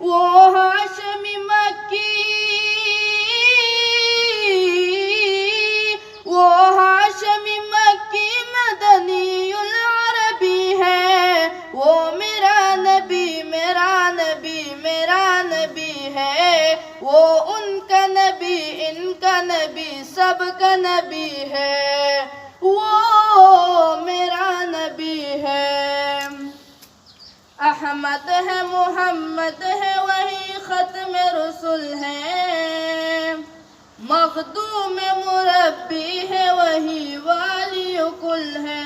وہ ہاشمی مکی، وہ ہاشمی مکی مدنی العربی ہے، وہ میرا نبی میرا نبی میرا نبی ہے، وہ ان کا نبی ان کا نبی سب کا نبی ہے، وہ میرا نبی ہے۔ احمد ہے محمد ہے وہی ختم رسول ہے، مخدوم مربی ہے وہی والی کل ہے۔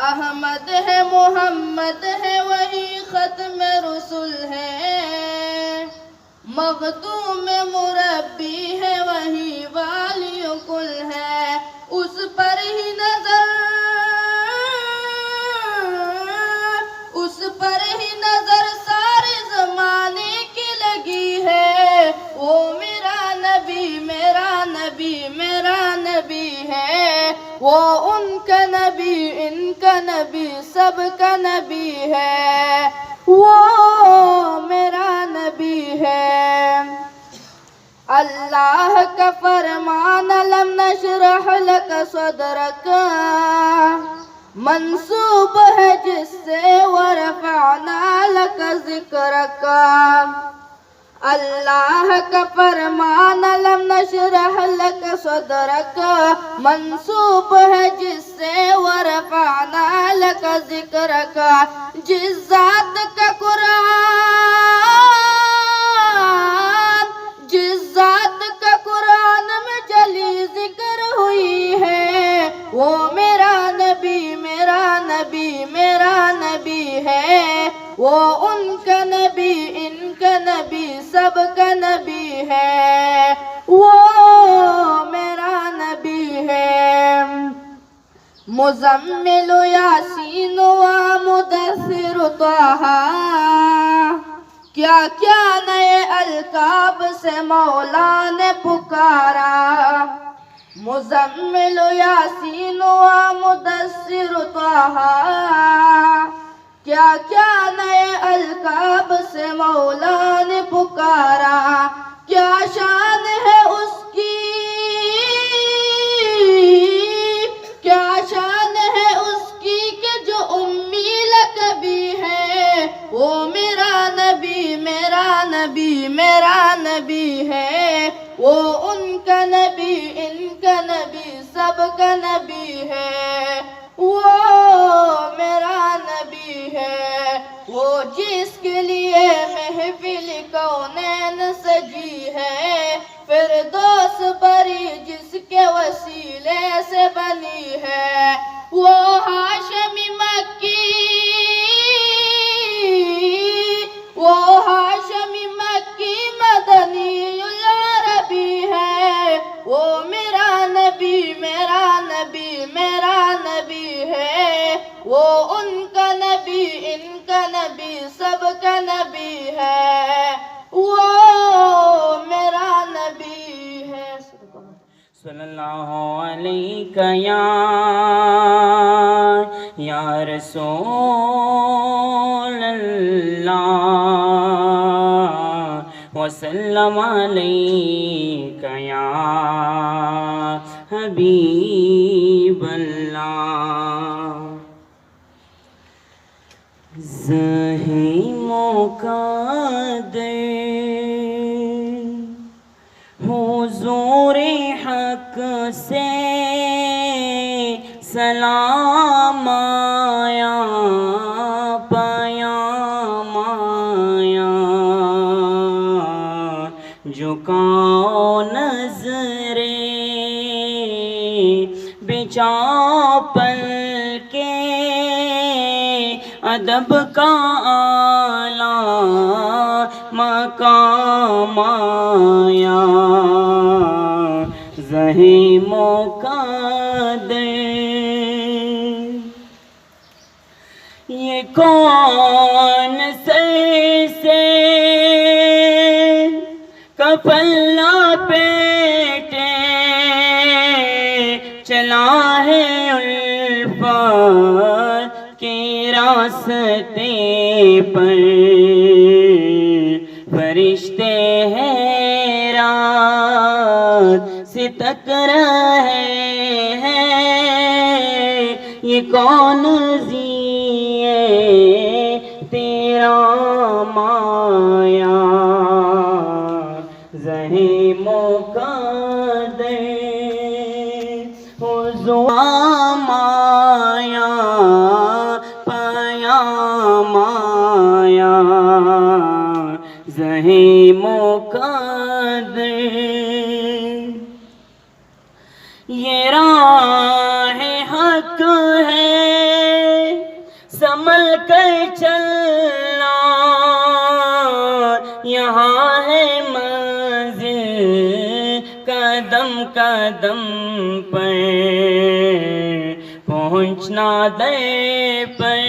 احمد ہے محمد ہے وہی ختم رسول ہے، مخدوم مربی ہے وہی والی کل ہے۔ اس پر ہی نظر اس پر ہی نظر سارے زمانے کی لگی ہے، وہ میرا نبی میرا نبی میرا نبی ہے، وہ ان کا نبی ان کا نبی سب کا نبی ہے، وہ میرا نبی ہے۔ اللہ کا فرمان لم نشرح لک صدرک منسوب ہے جس سے ورفعنا لک ذکرک۔ اللہ کا فرمان لم نشرح لک صدرک منسوب ہے جس سے ورفعنا لک ذکرک۔ جس ذات کا جس ذات کا قرآن میں جلی ذکر ہوئی ہے، وہ میرا نبی میرا نبی میرا نبی ہے، وہ ان کا نبی ان کا نبی سب کا نبی ہے، وہ میرا نبی ہے۔ مزمل یاسین و مدثر طہ، کیا کیا نئے القاب سے مولا نے پکارا۔ مزمل یاسین و مدثر طہ، کیا کیا نئے القاب سے مولا نے پکارا۔ کیا شان ہے اس کی کیا شان ہے اس کی کہ جو امی لقبی ہے، وہ میرا نبی میرا نبی میرا نبی ہے، وہ ان کا نبی ان کا نبی سب کا نبی ہے، وہ میرا نبی ہے۔ وہ جس کے لیے محفل کونین سجی ہے، فردوس بری جس کے وسیلے سے بنی ہے، وہ ہاشمی مکی وہ ہاشمی مکی مدنی العربی ہے، وہ میرا نبی میرا نبی میرا نبی ہے، وہ ان کا نبی ان کا نبی سب کا نبی ہے، وہ میرا نبی ہے۔ صلی اللہ علیہ یا رسول اللہ وسلم علیک یا حبیب اللہ۔ زحیموں کا دل حضور حق سے سلام آیا، پیام آیا، جھکاؤ نظریں بچھاؤ پل کے ادب کا اعلیٰ مقام آیا، زحیموں کا دل۔ یہ کون سر سے کفن لپیٹے چلا ہے الفت کے راستے پر، فرشتے حیران سے تک رہے ہیں، یہ کون زیے تیرا مایا، زہے مقدر حضور مایا پایا مایا، زہے مقدر یہ راہ حق ہے، سنبھل کر چلنا، یہاں ہے منزل قدم قدم پر، پہنچنا در پر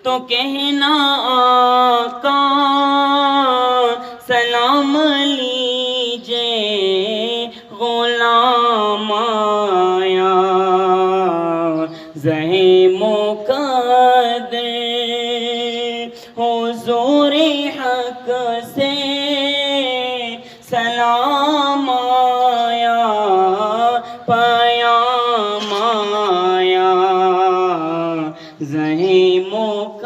تو کہنا آقا سلام لیجے غلام آیا، زہے مقدر حضور حق سے سلام آیا، پیام آیا، زہے مقدر